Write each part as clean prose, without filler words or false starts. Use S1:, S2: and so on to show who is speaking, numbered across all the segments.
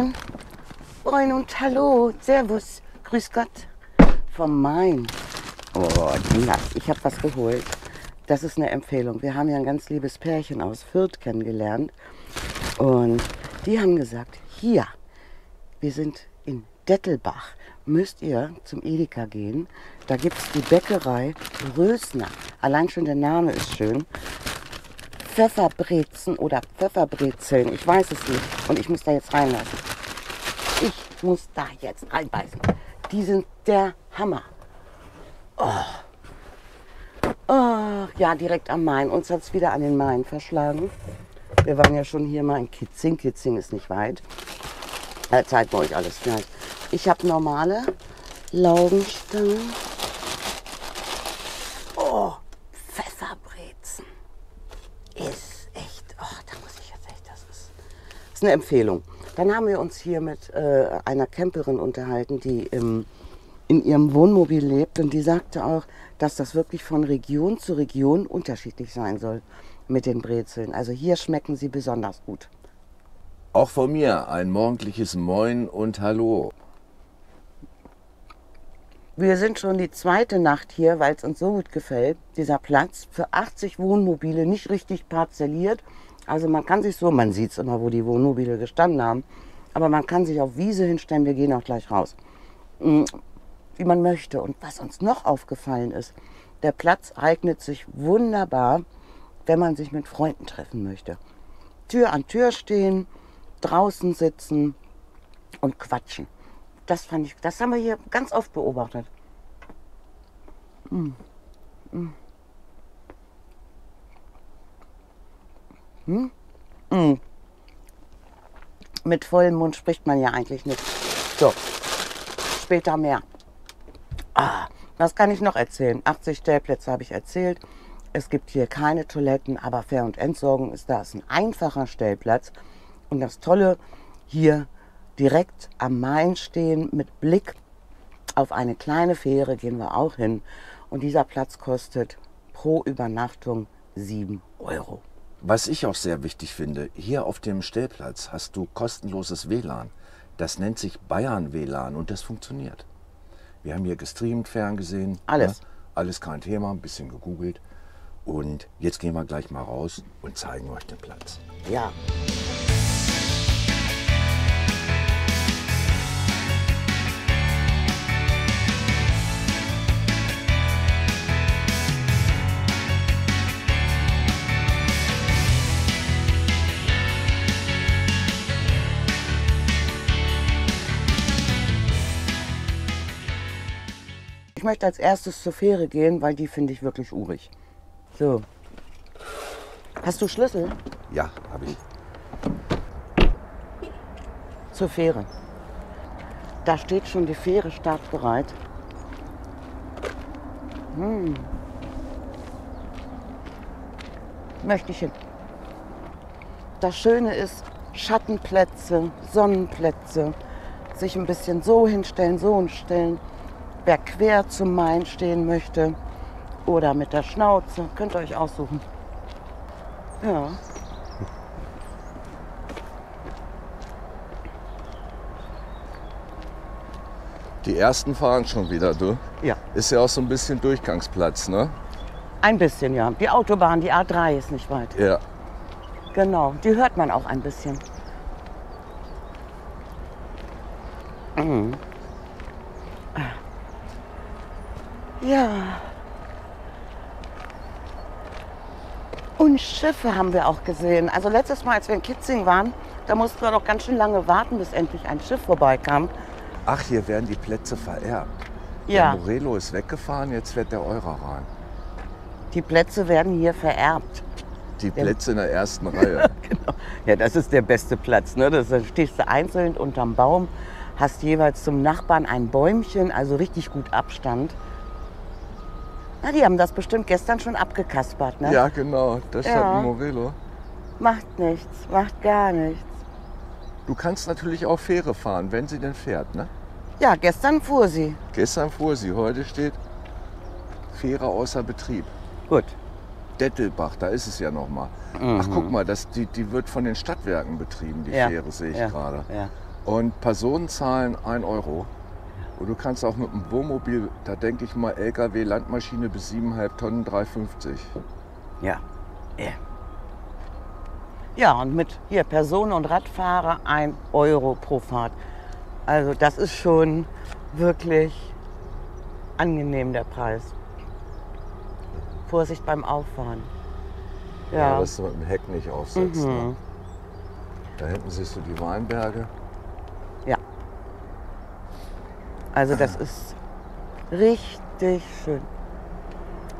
S1: Moin. Moin und hallo. Servus. Grüß Gott. Vom Main. Oh, ich habe was geholt. Das ist eine Empfehlung. Wir haben ja ein ganz liebes Pärchen aus Fürth kennengelernt. Und die haben gesagt, hier, wir sind in Dettelbach. Müsst ihr zum Edeka gehen. Da gibt es die Bäckerei Rösner. Allein schon der Name ist schön. Pfefferbrezen oder Pfefferbrezeln, ich weiß es nicht. Und ich muss da jetzt reinlassen. Ich muss da jetzt reinbeißen. Die sind der Hammer. Oh. Oh, ja, direkt am Main. Uns hat es wieder an den Main verschlagen. Wir waren ja schon hier mal in Kitzing. Kitzing ist nicht weit. Da zeigen wir euch alles gleich. Ich habe normale Laugenstangen. Oh, Pfefferbrezen. Ist echt, oh, da muss ich jetzt echt, das ist eine Empfehlung. Dann haben wir uns hier mit einer Camperin unterhalten, die in ihrem Wohnmobil lebt. Und die sagte auch, dass das wirklich von Region zu Region unterschiedlich sein soll mit den Brezeln. Also hier schmecken sie besonders gut.
S2: Auch von mir ein morgendliches Moin und Hallo.
S1: Wir sind schon die zweite Nacht hier, weil es uns so gut gefällt. Dieser Platz für 80 Wohnmobile, nicht richtig parzelliert. Also man kann sich so, man sieht es immer, wo die Wohnmobile gestanden haben, aber man kann sich auf Wiese hinstellen, wir gehen auch gleich raus. Wie man möchte. Und was uns noch aufgefallen ist, der Platz eignet sich wunderbar, wenn man sich mit Freunden treffen möchte. Tür an Tür stehen, draußen sitzen und quatschen. Das haben wir hier ganz oft beobachtet. Mit vollem Mund spricht man ja eigentlich nicht. So, später mehr. Was kann ich noch erzählen? 80 Stellplätze habe ich erzählt. Es gibt hier keine Toiletten, aber Fähr- und Entsorgung ist da. Es ist ein einfacher Stellplatz. Und das Tolle, hier direkt am Main stehen mit Blick auf eine kleine Fähre, gehen wir auch hin. Und dieser Platz kostet pro Übernachtung 7 Euro.
S2: Was ich auch sehr wichtig finde, hier auf dem Stellplatz hast du kostenloses WLAN. Das nennt sich Bayern WLAN und das funktioniert. Wir haben hier gestreamt, ferngesehen.
S1: Alles.
S2: Ne? Alles kein Thema, ein bisschen gegoogelt. Und jetzt gehen wir gleich mal raus und zeigen euch den Platz.
S1: Ja. Ich möchte als erstes zur Fähre gehen, weil die finde ich wirklich urig. So. Hast du Schlüssel?
S2: Ja, habe ich.
S1: Zur Fähre. Da steht schon die Fähre startbereit. Möchte ich hin. Das Schöne ist, Schattenplätze, Sonnenplätze, sich ein bisschen so hinstellen, so hinstellen. Wer quer zum Main stehen möchte oder mit der Schnauze, könnt ihr euch aussuchen. Ja.
S2: Die ersten fahren schon wieder, du.
S1: Ja.
S2: Ist ja auch so ein bisschen Durchgangsplatz, ne?
S1: Ein bisschen, ja. Die Autobahn, die A3 ist nicht weit.
S2: Ja.
S1: Genau, die hört man auch ein bisschen. Ja. Und Schiffe haben wir auch gesehen. Also letztes Mal, als wir in Kitzing waren, da mussten wir doch ganz schön lange warten, bis endlich ein Schiff vorbeikam.
S2: Ach, hier werden die Plätze vererbt.
S1: Ja.
S2: Der Morelo ist weggefahren, jetzt fährt der Eurer rein.
S1: Die Plätze werden hier vererbt.
S2: Die Plätze in der ersten Reihe.
S1: Genau. Ja, das ist der beste Platz. Ne? Da stehst du einzeln unterm Baum, hast jeweils zum Nachbarn ein Bäumchen, also richtig gut Abstand. Na, die haben das bestimmt gestern schon abgekaspert, ne?
S2: Ja, genau. Da stand ein Morelo.
S1: Macht nichts, macht gar nichts.
S2: Du kannst natürlich auch Fähre fahren, wenn sie denn fährt, ne?
S1: Ja, gestern fuhr sie.
S2: Gestern fuhr sie, heute steht Fähre außer Betrieb.
S1: Gut.
S2: Dettelbach, da ist es ja noch mal. Ach, guck mal, die wird von den Stadtwerken betrieben, die Fähre, sehe ich gerade.
S1: Ja.
S2: Und Personen zahlen 1 Euro. Und du kannst auch mit dem Wohnmobil, da denke ich mal LKW, Landmaschine bis 7,5 Tonnen, 3,50.
S1: Ja. Ja. Ja, und mit hier Personen- und Radfahrer 1 Euro pro Fahrt. Also das ist schon wirklich angenehm, der Preis. Vorsicht beim Auffahren.
S2: Ja,
S1: Ja.
S2: dass du mit dem Heck nicht aufsetzt. Ne? Da hinten siehst du die Weinberge.
S1: Ja. Also das ist richtig schön.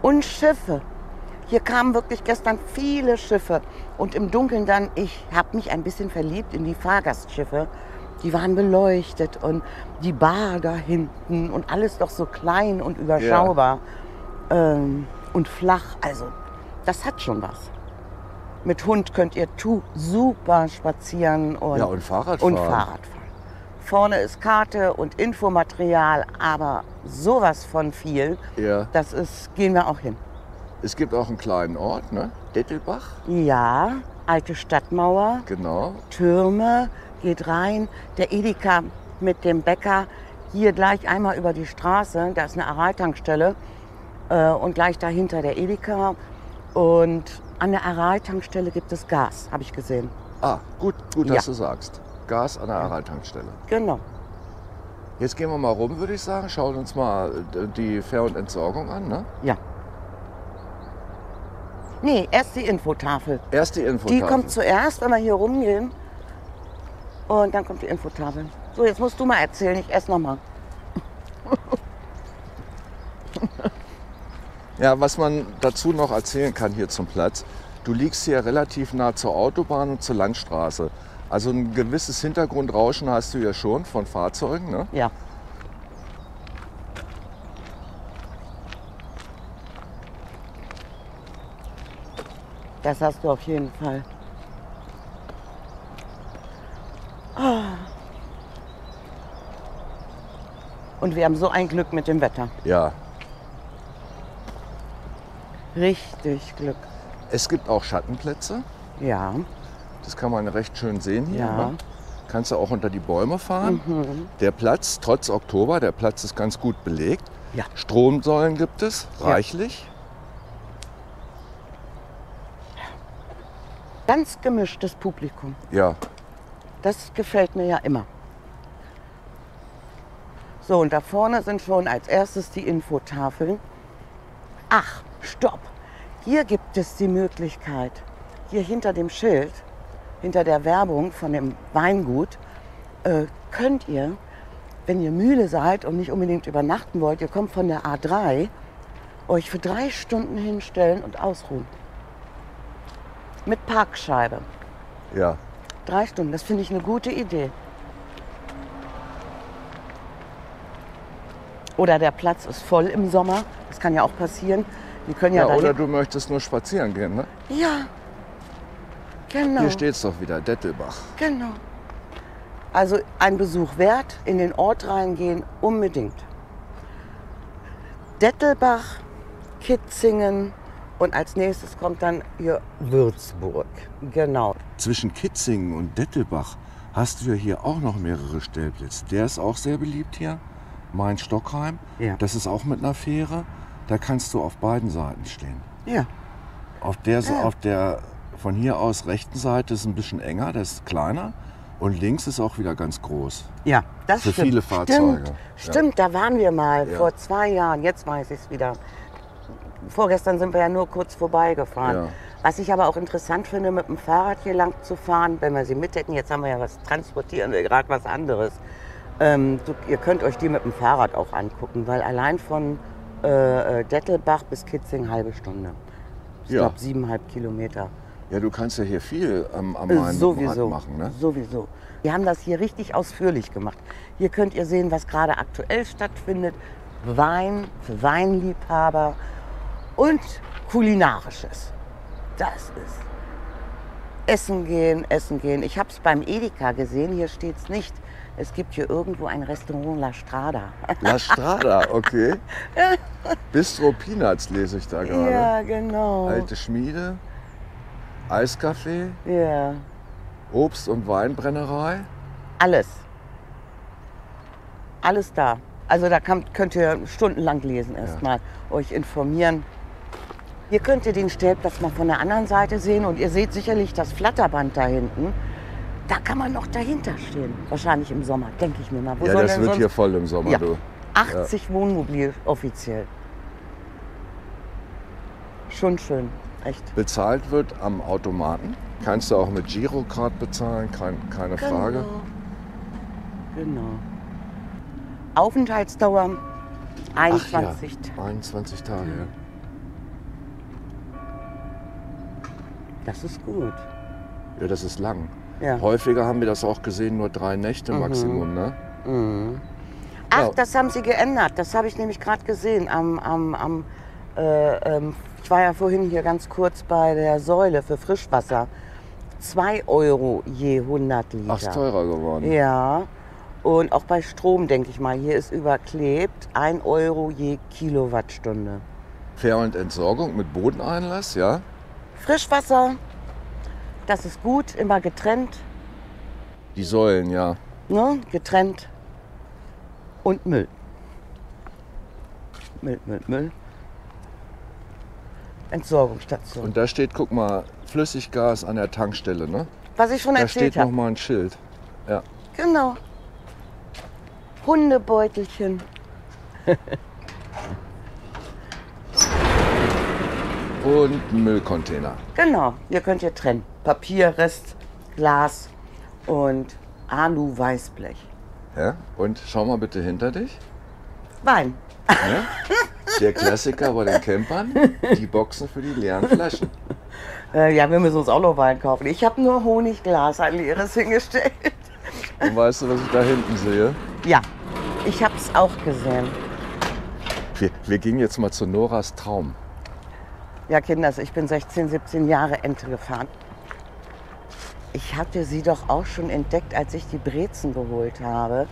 S1: Und Schiffe. Hier kamen wirklich gestern viele Schiffe. Und im Dunkeln dann, ich habe mich ein bisschen verliebt in die Fahrgastschiffe. Die waren beleuchtet und die Bar da hinten und alles doch so klein und überschaubar. Und flach. Also das hat schon was. Mit Hund könnt ihr super spazieren
S2: Und Fahrrad
S1: und
S2: fahren.
S1: Fahrrad fahren. Vorne ist Karte und Infomaterial, aber sowas von viel.
S2: Ja.
S1: Gehen wir auch hin.
S2: Es gibt auch einen kleinen Ort, ne? Dettelbach.
S1: Ja, alte Stadtmauer,
S2: Genau.
S1: Türme, geht rein. Der Edeka mit dem Bäcker hier gleich einmal über die Straße. Da ist eine Aral-Tankstelle und gleich dahinter der Edeka. Und an der Aral-Tankstelle gibt es Gas, habe ich gesehen.
S2: Ah, gut,
S1: Ja.
S2: dass du sagst. Gas an der Aral-Tankstelle.
S1: Genau.
S2: Jetzt gehen wir mal rum, würde ich sagen. Schauen uns mal die Fähr- und Entsorgung an, ne?
S1: Ja. Nee, erst die Infotafel.
S2: Erst die
S1: Die
S2: Infotafel.
S1: kommt zuerst, wenn wir hier rumgehen. Und dann kommt die Infotafel. So, jetzt musst du mal erzählen, ich esse noch mal.
S2: Ja, was man dazu noch erzählen kann hier zum Platz. Du liegst hier relativ nah zur Autobahn und zur Landstraße. Also ein gewisses Hintergrundrauschen hast du ja schon von Fahrzeugen, ne?
S1: Ja. Das hast du auf jeden Fall. Und wir haben so ein Glück mit dem Wetter.
S2: Ja.
S1: Richtig Glück.
S2: Es gibt auch Schattenplätze.
S1: Ja.
S2: Das kann man recht schön sehen hier.
S1: Ja.
S2: Ne? Kannst du auch unter die Bäume fahren. Der Platz, trotz Oktober, der Platz ist ganz gut belegt.
S1: Ja.
S2: Stromsäulen gibt es,
S1: Ja.
S2: reichlich.
S1: Ganz gemischtes Publikum.
S2: Ja.
S1: Das gefällt mir ja immer. So, und da vorne sind schon als erstes die Infotafeln. Ach, stopp! Hier gibt es die Möglichkeit, hier hinter dem Schild, hinter der Werbung von dem Weingut, könnt ihr, wenn ihr müde seid und nicht unbedingt übernachten wollt, ihr kommt von der A3, euch für 3 Stunden hinstellen und ausruhen. Mit Parkscheibe.
S2: Ja.
S1: 3 Stunden, das finde ich eine gute Idee. Oder der Platz ist voll im Sommer. Das kann ja auch passieren. Die können ja,
S2: Ja,
S1: dahin.
S2: oder du möchtest nur spazieren gehen, ne?
S1: Ja, genau.
S2: Hier steht's doch wieder, Dettelbach.
S1: Genau. Also ein Besuch wert, in den Ort reingehen, unbedingt. Dettelbach, Kitzingen und als nächstes kommt dann hier Würzburg. Genau.
S2: Zwischen Kitzingen und Dettelbach hast du ja hier auch noch mehrere Stellplätze. Der ist auch sehr beliebt hier, Main-Stockheim.
S1: Ja.
S2: Das ist auch mit einer Fähre. Da kannst du auf beiden Seiten stehen.
S1: Ja,
S2: Auf der von hier aus rechten Seite ist ein bisschen enger, das ist kleiner. Und links ist auch wieder ganz groß.
S1: ja, das
S2: Für
S1: stimmt.
S2: viele Fahrzeuge.
S1: Stimmt, da waren wir mal
S2: Ja.
S1: vor 2 Jahren. Jetzt weiß ich es wieder. Vorgestern sind wir ja nur kurz vorbeigefahren.
S2: Ja.
S1: Was ich aber auch interessant finde, mit dem Fahrrad hier lang zu fahren, wenn wir sie mit hätten, jetzt haben wir ja was, transportieren wir gerade was anderes. Ihr könnt euch die mit dem Fahrrad auch angucken, weil allein von Dettelbach bis Kitzingen 1/2 Stunde. Ich
S2: Ja.
S1: glaube 7,5 Kilometer.
S2: Ja, du kannst ja hier viel am Main mit dem Rad
S1: Sowieso,
S2: machen, ne?
S1: sowieso. Wir haben das hier richtig ausführlich gemacht. Hier könnt ihr sehen, was gerade aktuell stattfindet. Wein für Weinliebhaber und Kulinarisches. Das ist Essen gehen, Essen gehen. Ich habe es beim Edeka gesehen, hier steht es nicht. Es gibt hier irgendwo ein Restaurant La Strada.
S2: La Strada, okay. Bistro Peanuts lese ich da gerade.
S1: Ja, genau.
S2: Alte Schmiede, Eiskaffee,
S1: Ja,
S2: Obst- und Weinbrennerei.
S1: alles. Alles da. Also da könnt ihr stundenlang lesen erstmal, euch informieren. Hier könnt ihr den Stellplatz mal von der anderen Seite sehen und ihr seht sicherlich das Flatterband da hinten. Da kann man noch dahinter stehen. Wahrscheinlich im Sommer, denke ich mir mal. Wo
S2: Ja,
S1: soll
S2: das
S1: denn
S2: wird
S1: sonst-
S2: hier voll im Sommer,
S1: Ja.
S2: du.
S1: 80 Wohnmobil offiziell. Schon schön, echt.
S2: Bezahlt wird am Automaten. Kannst du auch mit Girocard bezahlen, keine Frage.
S1: Genau. Aufenthaltsdauer 21
S2: Ach ja,
S1: Tage.
S2: 21 Tage. Ja.
S1: Das ist gut.
S2: Ja, das ist lang.
S1: Ja.
S2: Häufiger haben wir das auch gesehen, nur 3 Nächte Maximum, ne?
S1: Ach,
S2: Ja.
S1: das haben sie geändert. Das habe ich nämlich gerade gesehen. Ich war ja vorhin hier ganz kurz bei der Säule für Frischwasser. 2 Euro je 100 Liter.
S2: Ach, ist teurer geworden.
S1: Ja. Und auch bei Strom, denke ich mal, hier ist überklebt 1 Euro je Kilowattstunde.
S2: Fähr- und Entsorgung mit Bodeneinlass, ja?
S1: Frischwasser, das ist gut, immer getrennt.
S2: Die Säulen, ja.
S1: Ne? Getrennt. Und Müll. Müll. Entsorgungsstation.
S2: Und da steht, guck mal, Flüssiggas an der Tankstelle, ne?
S1: Was ich schon
S2: Da
S1: erzählt
S2: steht noch
S1: habe.
S2: mal ein Schild. Ja.
S1: Genau. Hundebeutelchen.
S2: Und ein Müllcontainer.
S1: Genau, hier könnt ihr trennen. Papierrest, Glas und Alu-Weißblech.
S2: Ja? Und schau mal bitte hinter dich.
S1: Wein.
S2: Ne? Der Klassiker bei den Campern, die Boxen für die leeren Flaschen.
S1: Ja, wir müssen uns auch noch Wein kaufen. Ich habe nur Honigglas, ein leeres hingestellt.
S2: Und weißt du, was ich da hinten sehe?
S1: Ja, ich habe es auch gesehen.
S2: Wir gehen jetzt mal zu Noras Traum.
S1: Ja, Kinders, ich bin 16, 17 Jahre Ente gefahren. Ich hatte sie doch auch schon entdeckt, als ich die Brezen geholt habe.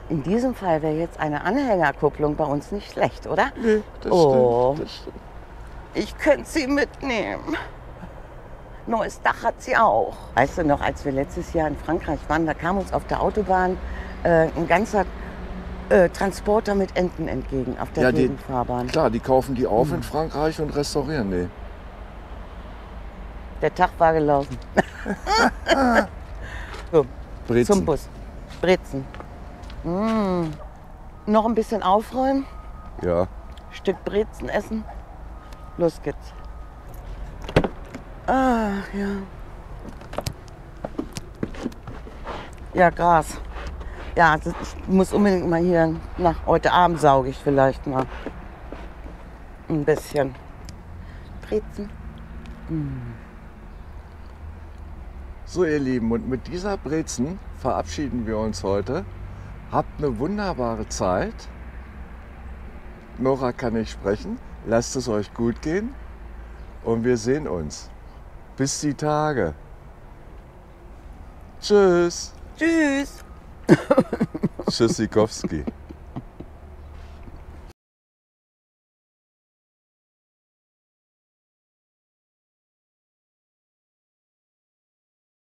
S1: In diesem Fall wäre jetzt eine Anhängerkupplung bei uns nicht schlecht, oder?
S2: Nee, das
S1: Oh.
S2: stimmt. Das stimmt.
S1: Ich könnte sie mitnehmen. Neues Dach hat sie auch. Weißt du noch, als wir letztes Jahr in Frankreich waren, da kam uns auf der Autobahn ein ganzer Transporter mit Enten entgegen auf der
S2: Ja, die-
S1: Gegenfahrbahn.
S2: Klar, die kaufen die auf in Frankreich und restaurieren die.
S1: Der Tag war gelaufen. So,
S2: Brezen.
S1: zum Bus. Brezen. Noch ein bisschen aufräumen,
S2: Ja.
S1: Stück Brezen essen. Los geht's. Ah, ja. Ja, Gras. Ja, ich muss unbedingt mal hier heute Abend sauge ich vielleicht mal ein bisschen. Brezen.
S2: So, ihr Lieben, und mit dieser Brezen verabschieden wir uns heute. Habt eine wunderbare Zeit. Nora kann nicht sprechen. Lasst es euch gut gehen. Und wir sehen uns. Bis die Tage. Tschüss.
S1: Tschüss.
S2: Tschüssikowski.